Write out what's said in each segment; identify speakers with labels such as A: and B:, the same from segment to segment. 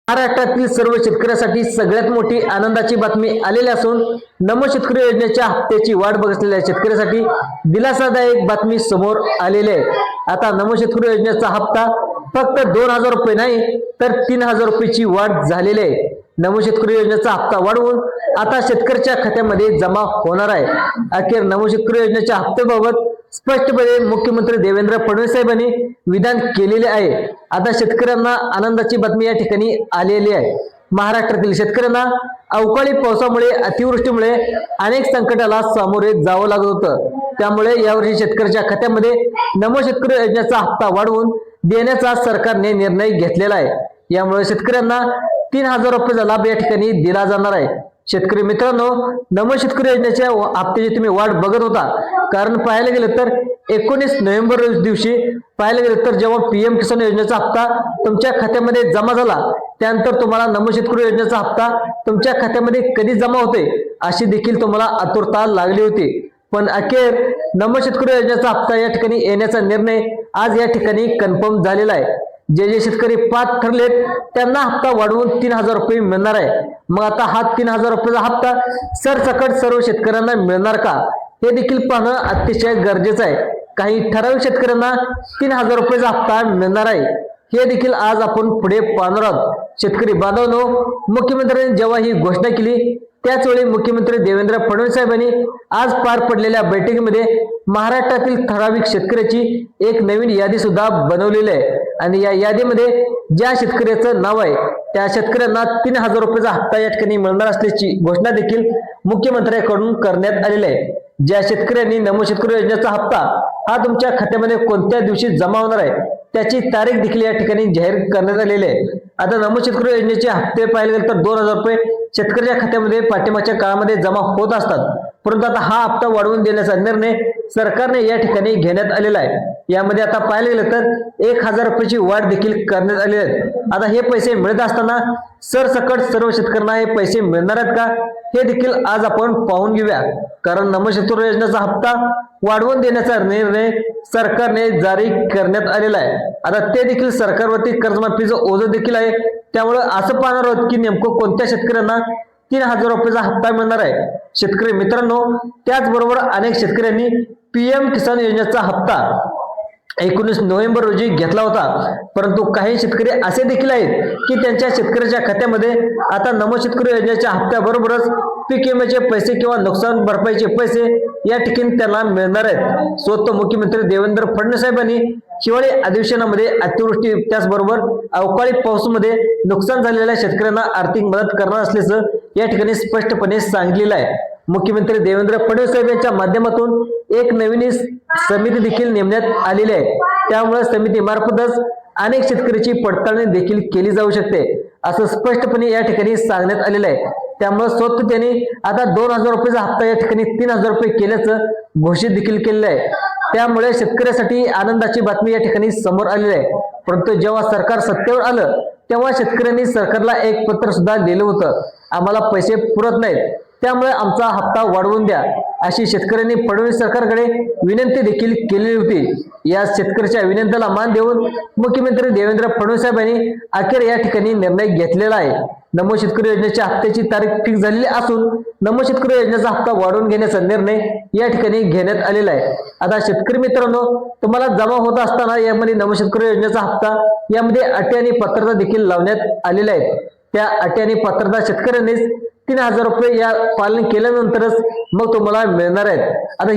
A: महाराष्ट्रातील सर्व शेतकऱ्यांसाठी सगळ्यात मोठी आनंदाची बातमी आलेली असून नमो शेतकरी योजनेच्या हप्त्याची वाट बघत असलेल्या शेतकऱ्यांसाठी दिलासादायक बातमी समोर आलेली आहे। आता नमो शेतकरी योजनेचा हप्ता फक्त 2000 रुपये नाही तर 3000 रुपयाची वाढ झालेली आहे। नमो शेतकरी योजनेचा हप्ता वाढवून आता शेतकऱ्याच्या खात्यामध्ये जमा होणार आहे। अखेर नमो शेतकरी योजनेच्या हप्त्याबाबत स्पष्टपणे मुख्यमंत्री देवेंद्र फडणवीस साहेबांनी विधान केलेले आहे। आता शेतकऱ्यांना आनंदाची बातमी या ठिकाणी आलेली आहे। महाराष्ट्रातील शेतकऱ्यांना अवकाळी पावसामुळे अतिवृष्टीमुळे अनेक संकटाला सामोरे जावं लागत होतं। त्यामुळे यावर्षी शेतकऱ्याच्या खात्यामध्ये नमो शेतकरी योजनेचा हप्ता वाढवून देण्याचा सरकारने निर्णय घेतलेला आहे। यामुळे शेतकऱ्यांना 3000 रुपयाचा लाभ या ठिकाणी दिला जाणार आहे। शेतकरी मित्रांनो, नमो शेतकरी योजनेच्या हप्त्याची तुम्ही वाट बघत होता, कारण पाहायला गेलं तर 19 नोव्हेंबर दिवशी पाहायला गेलं तर जेव्हा पीएम किसान योजनेचा हप्ता तुमच्या खात्यामध्ये जमा झाला, त्यानंतर तुम्हाला नमो शेतकरी योजनेचा हप्ता तुमच्या खात्यामध्ये कधी जमा होते अशी देखील तुम्हाला आतुरता लागली होती। पण अखेर नमो शेतकरी योजनेचा हप्ता या ठिकाणी येण्याचा निर्णय आज या ठिकाणी कन्फर्म झालेला आहे। जे शेतकरी पात्र ठरलेत त्यांना हप्ता वाढवून 3000 रुपये मिळणार आहे। मग आता हा 3000 रुपयाचा हप्ता सरसकट सर्व शेतकऱ्यांना मिळणार का, हे देखील पाहणं अतिशय गरजेचं आहे। काही ठराविक शेतकऱ्यांना 3000 रुपयाचा हप्ता मिळणार आहे, हे देखील आज आपण पुढे पाहणार आहोत। शेतकरी बांधवांनो, मुख्यमंत्र्यांनी जेव्हा ही घोषणा केली त्याचवेळी मुख्यमंत्री देवेंद्र फडणवीस साहेबांनी आज पार पडलेल्या बैठकीमध्ये महाराष्ट्रातील ठराविक शेतकऱ्याची एक नवीन यादी सुद्धा बनवलेली आहे आणि या यादीमध्ये ज्या शेतकऱ्याचं नाव आहे त्या शेतकऱ्यांना 3000 रुपयाचा हप्ता या ठिकाणी मिळणार असल्याची घोषणा देखील मुख्यमंत्र्यांकडून करण्यात आलेली आहे। ज्या शेतकऱ्यांनी नमो शेतकरी योजनेचा हप्ता हा तुमच्या खात्यामध्ये कोणत्या दिवशी जमा होणार आहे त्याची तारीख देखील या ठिकाणी जाहीर करण्यात आलेली आहे। आता नमो शेतकरी योजनेचे हप्ते पाहिले गेले तर 2000 रुपये शेतकऱ्याच्या खात्यामध्ये पाठिंबाच्या काळामध्ये जमा होत असतात, परंतु आता हा हप्ता वाढवून देण्याचा निर्णय सरकारने या ठिकाणी घेण्यात आलेला आहे। यामध्ये आता पाहायला गेलं तर 1000 रुपयाची वाढ देखील करण्यात आलेली आहे। आता हे पैसे मिळत असताना सरसकट सर्व शेतकऱ्यांना हे पैसे मिळणार आहेत का, हे देखील आज आपण पाहून घेऊया। कारण नमो शेतकरी योजनेचा हप्ता वाढवून देण्याचा निर्णय सरकारने जारी करण्यात आलेला आहे। आता ते देखील सरकारवरती कर्जमाफीचं ओझं देखील आहे। त्यामुळे असं पाहणार आहोत की नेमकं कोणत्या शेतकऱ्यांना 3000 रुपयाचा हप्ता मिळणार आहे। शेतकरी मित्रांनो, त्याचबरोबर अनेक शेतकऱ्यांनी पीएम किसान योजनेचा हप्ता 19 नोव्हेंबर रोजी घेतला होता, परंतु काही शेतकरी असे देखील आहेत की त्यांच्या शेतकऱ्याच्या खात्यामध्ये आता नमो शेतकरी योजनेच्या हप्त्याबरोबरच पीक विम्याचे पैसे किंवा नुकसान भरपाईचे पैसे या ठिकाणी त्यांना मिळणार आहेत। स्वतः मुख्यमंत्री देवेंद्र फडणवीस साहेबांनी हिवाळी अधिवेशनामध्ये अतिवृष्टी त्याचबरोबर अवकाळी पावसामध्ये नुकसान झालेल्या शेतकऱ्यांना आर्थिक मदत करणार असल्याचं या ठिकाणी स्पष्टपणे सांगितलेलं आहे। मुख्यमंत्री देवेंद्र फडणवीस साहेब यांच्या माध्यमातून एक नवीन समिती देखील नेमण्यात आलेली आहे। त्यामुळे समितीमार्फतच अनेक शेतकऱ्याची पडताळणी देखील केली जाऊ शकते असं स्पष्टपणे या ठिकाणी सांगण्यात आलेलं आहे। त्यामुळे स्वतः त्यांनी आता 2000 रुपयाचा हप्ता या ठिकाणी 3000 रुपये केल्याचं घोषित देखील केलेलं आहे। त्यामुळे शेतकऱ्यासाठी आनंदाची बातमी या ठिकाणी समोर आलेली आहे। परंतु जेव्हा सरकार सत्तेवर आलं तेव्हा शेतकऱ्यांनी सरकारला एक पत्र सुद्धा लिहिलं होतं, आम्हाला पैसे पुरत नाहीत, त्यामुळे आमचा हप्ता वाढवून द्या अशी शेतकऱ्यांनी फडणवीस सरकारकडे विनंती देखील केलेली होती। या शेतकऱ्याच्या विनंतीला मान देऊन मुख्यमंत्री देवेंद्र फडणवीस साहेबांनी अखेर या ठिकाणी निर्णय घेतलेला आहे। नमो शेतकरी योजनेच्या हप्त्याची तारीख फिक्स झालेली असून नमो शेतकरी योजनेचा हप्ता वाढवून घेण्याचा निर्णय या ठिकाणी घेण्यात आलेला आहे। आता शेतकरी मित्रांनो, तुम्हाला जमा होत असताना यामध्ये नमो शेतकरी योजनेचा हप्ता यामध्ये अटी आणि पात्रता देखील लावण्यात आलेल्या आहेत। त्या अटी आणि पात्रता शेतकऱ्यांनीच 3000 रुपये या पालन केल्यानंतरच मग तुम्हाला मिळणार आहेत। आता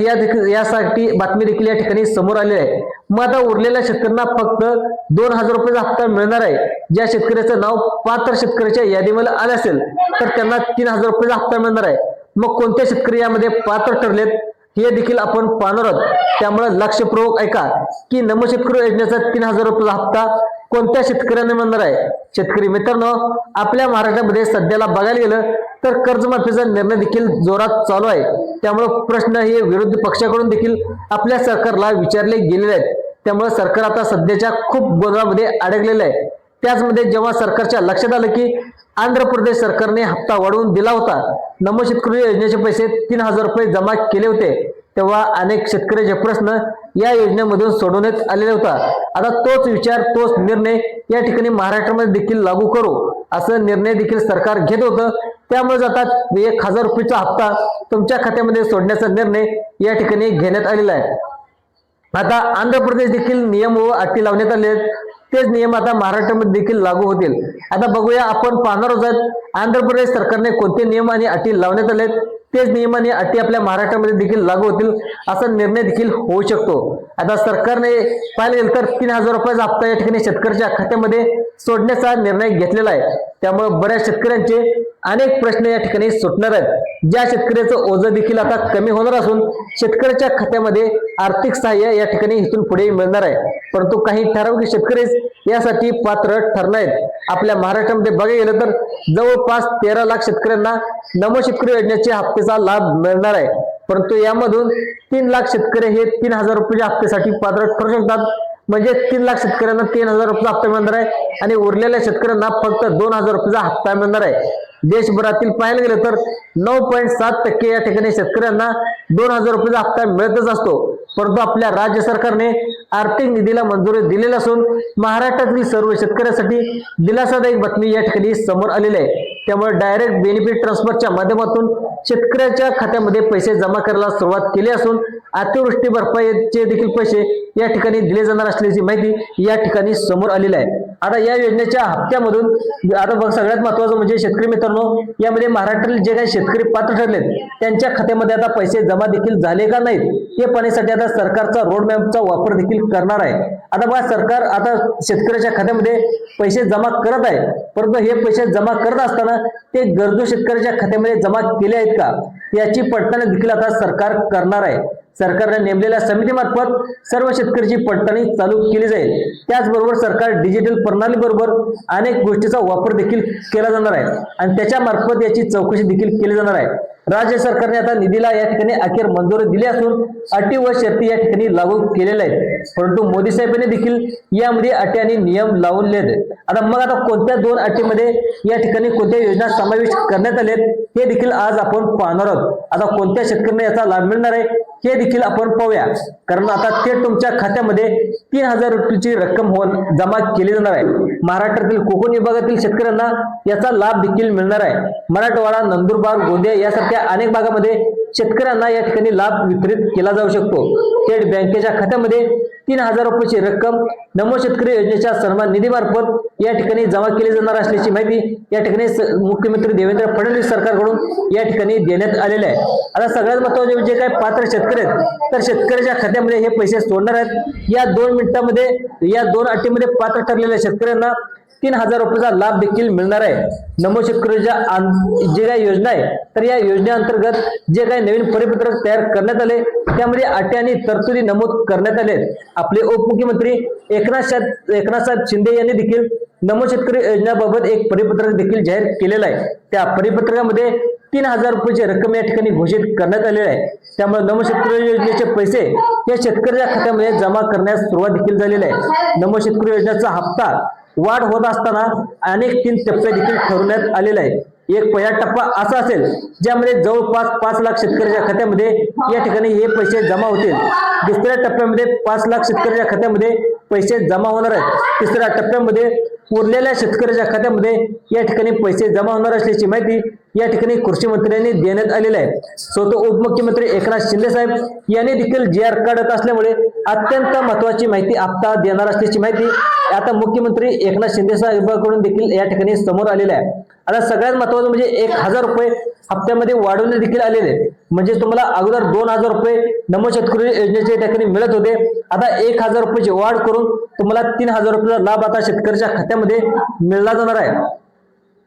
A: यासाठी बातमी देखील या ठिकाणी समोर आलेली आहे। मग आता उरलेल्या शेतकऱ्यांना फक्त 2000 रुपयाचा हप्ता मिळणार आहे। ज्या शेतकऱ्याचं नाव पात्र शेतकऱ्याच्या यादीमध्ये आले असेल तर त्यांना 3000 रुपयाचा हप्ता मिळणार आहे। मग कोणत्या शेतकरी यामध्ये पात्र ठरलेत हे देखील आपण पाहणार आहोत। त्यामुळे लक्षपूर्वक ऐका की नमो शेतकरी योजनेचा 3000 रुपयाचा हप्ता कोणत्या शेतकऱ्यांना मिळणार आहे। शेतकरी मित्रांनो, आपल्या महाराष्ट्रामध्ये सध्याला बघायला गेलं तर कर्जमाफीचा निर्णय देखील जोरात चालू आहे। त्यामुळे प्रश्न हे विरोधी पक्षाकडून देखील आपल्या सरकारला विचारले गेलेले आहेत। त्यामुळे सरकार आता सध्याच्या खूप गोंधळामध्ये अडकलेलं आहे। त्याचमध्ये जेव्हा सरकारच्या लक्षात आलं की आंध्र प्रदेश सरकारने हप्ता वाढवून दिला होता, नमो शेतकरी योजनेचे पैसे 3000 रुपये जमा केले होते, तेव्हा अनेक शेतकऱ्याचे प्रश्न या योजनेमधून सोडवण्यात आलेला होता। आता तोच विचार तोच निर्णय या ठिकाणी महाराष्ट्रामध्ये देखील लागू करू असं निर्णय देखील सरकार घेत होतं। त्यामुळे आता 1000 रुपयाचा हप्ता तुमच्या खात्यामध्ये सोडण्याचा निर्णय या ठिकाणी घेण्यात आलेला आहे। आता आंध्र प्रदेश देखील नियम व अटी लावण्यात आले आहेत, तेच नियम आता महाराष्ट्रामध्ये देखील लागू होतील। आता बघूया आपण पाहणार आहोत आंध्र प्रदेश सरकारने कोणते नियम आणि अटी लावण्यात आले आहेत, तेच नियम आणि अटी आपल्या महाराष्ट्रामध्ये देखील लागू होतील असा निर्णय देखील होऊ शकतो। आता सरकारने पाहिलं गेलं तर 3000 रुपयाचा हप्ता या ठिकाणी शेतकऱ्याच्या खात्यामध्ये सोडण्याचा निर्णय घेतलेला आहे। त्यामुळे बऱ्याच शेतकऱ्यांचे अनेक प्रश्न या ठिकाणी सुटणार आहेत। ज्या शेतकऱ्याचं ओझं देखील आता कमी होणार असून शेतकऱ्याच्या खात्यामध्ये आर्थिक सहाय्य या ठिकाणी इथून पुढे मिळणार आहे। परंतु काही ठराविक शेतकरी यासाठी पात्र ठरणार आहेत। आपल्या महाराष्ट्रामध्ये बघायला गेलं तर जवळपास 13 लाख शेतकऱ्यांना नमो शेतकरी योजनेच्या हप्त्याचा लाभ मिळणार आहे। परंतु यामधून 3 लाख शेतकरी हे 3000 रुपयाच्या हप्त्यासाठी पात्र ठरू शकतात। म्हणजे 3 लाख शेतकऱ्यांना 3000 रुपयाचा हप्ता मिळणार आहे आणि उरलेल्या शेतकऱ्यांना फक्त 2000 रुपयाचा हप्ता मिळणार आहे। देशभरातील पाहायला गेलं तर 9.7% या ठिकाणी शेतकऱ्यांना 2000 रुपयाचा हप्ता मिळतच असतो। परंतु आपल्या राज्य सरकारने आर्थिक निधीला मंजुरी दिलेली असून महाराष्ट्रातील सर्व शेतकऱ्यांसाठी दिलासादायक बातमी या ठिकाणी समोर आलेली आहे। त्यामुळे डायरेक्ट बेनिफिट ट्रान्सफरच्या माध्यमातून शेतकऱ्याच्या खात्यामध्ये पैसे जमा करायला सुरुवात केली असून अतिवृष्टी भरपाईचे देखील पैसे या ठिकाणी दिले जाणार असल्याची माहिती या ठिकाणी समोर आलेली आहे। आता या योजनेच्या हप्त्यामधून आता बघ सगळ्यात महत्त्वाचं म्हणजे शेतकरी मित्रांनो, यामध्ये महाराष्ट्रातील जे काही शेतकरी पात्र ठरलेत त्यांच्या खात्यामध्ये आता पैसे जमा देखील झाले का नाहीत हे पाहण्यासाठी आता सरकारचा रोडमॅपचा वापर देखील करणार आहे। आता बघा सरकार आता शेतकऱ्याच्या खात्यामध्ये पैसे जमा करत आहे, परंतु हे पैसे जमा करत असताना ते गरजू शेतकऱ्याच्या खात्यामध्ये जमा केले आहेत का याची पडताळणी देखील आता सरकार करणार आहे। सरकारने नेमलेल्या समितीमार्फत सर्व शेतकऱ्याची पडताळणी चालू केली जाईल। त्याचबरोबर सरकार डिजिटल प्रणाली बरोबर अनेक गोष्टीचा वापर देखील केला जाणार आहे आणि त्याच्या मार्फत याची चौकशी देखील केली जाणार आहे। राज्य सरकारने आता निधीला या ठिकाणी अखेर मंजुरी दिली असून अटी व शर्ती या ठिकाणी लागू केलेल्या आहेत। परंतु मोदी साहेबांनी देखील यामध्ये अटी आणि नियम लावले आहेत। आता कोणत्या 2 अटीमध्ये या ठिकाणी कोणत्या योजना समाविष्ट करण्यात आल्या हे देखील आज आपण पाहणार आहोत। आता कोणत्या शेतकऱ्यांना याचा लाभ मिळणार आहे हे देखील आपण पाहूया, कारण आता थेट तुमच्या खात्यामध्ये 3000 रुपयाची रक्कम जमा केली जाणार आहे। महाराष्ट्रातील कोकण विभागातील शेतकऱ्यांना याचा लाभ देखील मिळणार आहे। मराठवाडा, नंदुरबार, गोंदिया यासारख्या अनेक भागामध्ये शेतकऱ्यांना या ठिकाणी लाभ वितरित केला जाऊ शकतो। थेट बँकेच्या खात्यामध्ये 3000 रुपयाची रक्कम नमो शेतकरी योजनेच्या सन्मान निधीमार्फत या ठिकाणी जमा केली जाणार असल्याची माहिती या ठिकाणी मुख्यमंत्री देवेंद्र फडणवीस सरकारकडून या ठिकाणी देण्यात आलेले आहे। आता सगळ्यात महत्त्वाचे म्हणजे काय पात्र शेतकरी आहेत तर शेतकऱ्याच्या खात्यामध्ये हे पैसे सोडणार आहेत। या 2 मिनिटांमध्ये या 2 अटीमध्ये पात्र ठरलेल्या शेतकऱ्यांना 3000 रुपयाचा लाभ देखील मिळणार आहे। नमो शेतकरीच्या जे काही योजना आहे तर या योजनेअंतर्गत जे काही नवीन परिपत्रक तयार करण्यात आले त्यामध्ये अटी आणि तरतुदी नमूद करण्यात आले। आपले उपमुख्यमंत्री एकनाथ साहेब शिंदे यांनी देखील नमो शेतकरी योजनेबाबत एक परिपत्रक देखील जाहीर केलेलं आहे। त्या परिपत्रकामध्ये 3000 रुपयाची रक्कम या ठिकाणी घोषित करण्यात आलेली आहे। त्यामुळे नमो शेतकरी योजनेचे पैसे या शेतकऱ्याच्या खात्यामध्ये जमा करण्यास सुरुवात देखील झालेली आहे। नमो शेतकरी योजनेचा हप्ता वाढ होत असताना अनेक 3 टप्पे देखील ठरवण्यात आलेले आहे। एक पहिला टप्पा असा असेल ज्यामध्ये जवळपास 5 लाख शेतकऱ्याच्या खात्यामध्ये या ठिकाणी हे पैसे जमा होतील। दुसऱ्या टप्प्यामध्ये 5 लाख शेतकऱ्याच्या खात्यामध्ये पैसे जमा होणार आहेत। तिसऱ्या टप्प्यामध्ये उरलेल्या शेतकऱ्याच्या खात्यामध्ये या ठिकाणी पैसे जमा होणार असल्याची माहिती या ठिकाणी कृषी मंत्र्यांनी देण्यात आलेली आहे। स्वतः उपमुख्यमंत्री एकनाथ शिंदे साहेब यांनी देखील GR काढत असल्यामुळे अत्यंत महत्त्वाची माहिती हप्ता देणार असल्याची माहिती आता मुख्यमंत्री एकनाथ शिंदे साहेबांकडून देखील या ठिकाणी समोर आलेली आहे। आता सगळ्यात महत्त्वाचं म्हणजे 1000 रुपये हप्त्यामध्ये वाढवणे देखील आलेले, म्हणजे तुम्हाला अगोदर 2000 रुपये नमो शेतकरी योजनेच्या ठिकाणी मिळत होते, आता 1000 रुपयाची वाढ करून तुम्हाला 3000 रुपयाचा लाभ आता शेतकऱ्याच्या खात्यामध्ये मिळला जाणार आहे।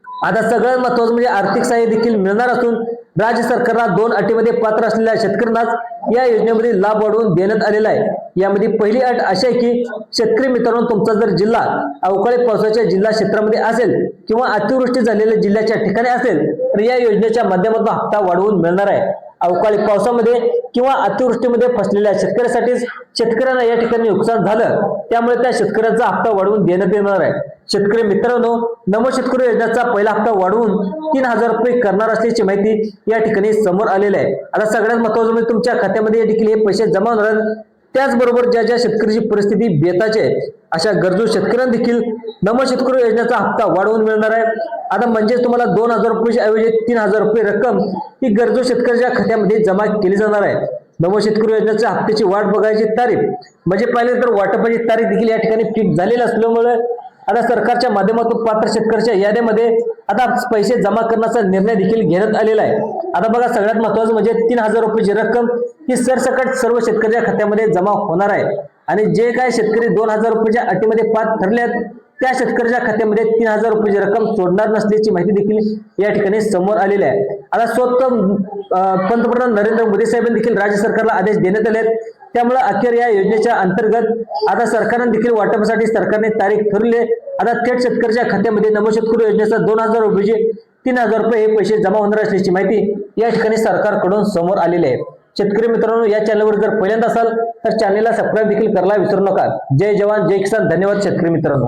A: आता सगळ्यात महत्त्वाचं म्हणजे आर्थिक सहाय्य देखील मिळणार असून राज्य सरकारला 2 अटीमध्ये पात्र असलेल्या शेतकऱ्यांनाच या योजनेमध्ये लाभ वाढवून देण्यात आलेला आहे। यामध्ये पहिली अट अशी आहे की शेतकरी मित्रांनो, तुमचा जर जिल्हा अवकाळी पावसाच्या जिल्हा क्षेत्रामध्ये असेल किंवा अतिवृष्टी झालेल्या जिल्ह्याच्या ठिकाणी असेल तर या योजनेच्या माध्यमातून हप्ता वाढवून मिळणार आहे। अवकाळी पावसामध्ये किंवा अतिवृष्टीमध्ये फसलेल्या शेतकऱ्यासाठीच शेतकऱ्यांना या ठिकाणी नुकसान झालं, त्यामुळे त्या शेतकऱ्याचा हप्ता वाढवून देण्यात येणार आहे। शेतकरी मित्रांनो, नमो शेतकरी योजनेचा पहिला हप्ता वाढवून 3000 रुपये करणार असल्याची माहिती या ठिकाणी समोर आलेली आहे। आता सगळ्यात महत्त्वाचं म्हणजे तुमच्या खात्यामध्ये देखील हे पैसे जमा होणार आहेत। त्याचबरोबर ज्या ज्या शेतकऱ्याची परिस्थिती बेताची आहे अशा गरजू शेतकऱ्यांना देखील नमो शेतकरी योजनेचा हप्ता वाढवून मिळणार आहे. आता म्हणजे तुम्हाला 2,000 रुपये ऐवजी 3,000 रुपये रक्कम ही गरजू शेतकऱ्याच्या खात्यामध्ये जमा केली जाणार आहे. नमो शेतकरी योजनेच्या हप्त्याची वाट बघायची तारीख म्हणजे पाहिलं तर वाटपाची तारीख देखील या ठिकाणी फिक्स झालेली असल्यामुळे आता सरकारच्या माध्यमातून पात्र शेतकऱ्याच्या याद्यामध्ये आता पैसे जमा करण्याचा निर्णय देखील घेण्यात आलेला आहे. आता बघा सगळ्यात महत्त्वाचं म्हणजे 3,000 रुपयाची रक्कम ही सरसकट सर्व शेतकऱ्याच्या खात्यामध्ये जमा होणार आहे आणि जे काय शेतकरी 2,000 रुपयाच्या अटीमध्ये पात्र ठरल्यात त्या शेतकऱ्याच्या खात्यामध्ये 3,000 रुपयाची रक्कम सोडणार नसल्याची माहिती देखील या ठिकाणी समोर आलेली आहे. आता स्वतः पंतप्रधान नरेंद्र मोदी साहेबांनी देखील राज्य सरकारला आदेश देण्यात आले आहेत. त्यामुळे अखेर या योजनेच्या अंतर्गत आता सरकारने देखील वाटपासाठी सरकारने तारीख ठरवली. आता थेट शेतकऱ्याच्या खात्यामध्ये नमो शेतकरी योजनेचा 2,000 रुपये 3,000 रुपये हे पैसे जमा होणार असल्याची माहिती या ठिकाणी सरकारकडून समोर आलेली आहे. शेतकरी मित्रांनो, या चॅनलवर जर पहिल्यांदा असाल तर चॅनलला सबस्क्राईब देखील करायला विसरू नका. जय जवान जय किसान. धन्यवाद शेतकरी मित्रांनो.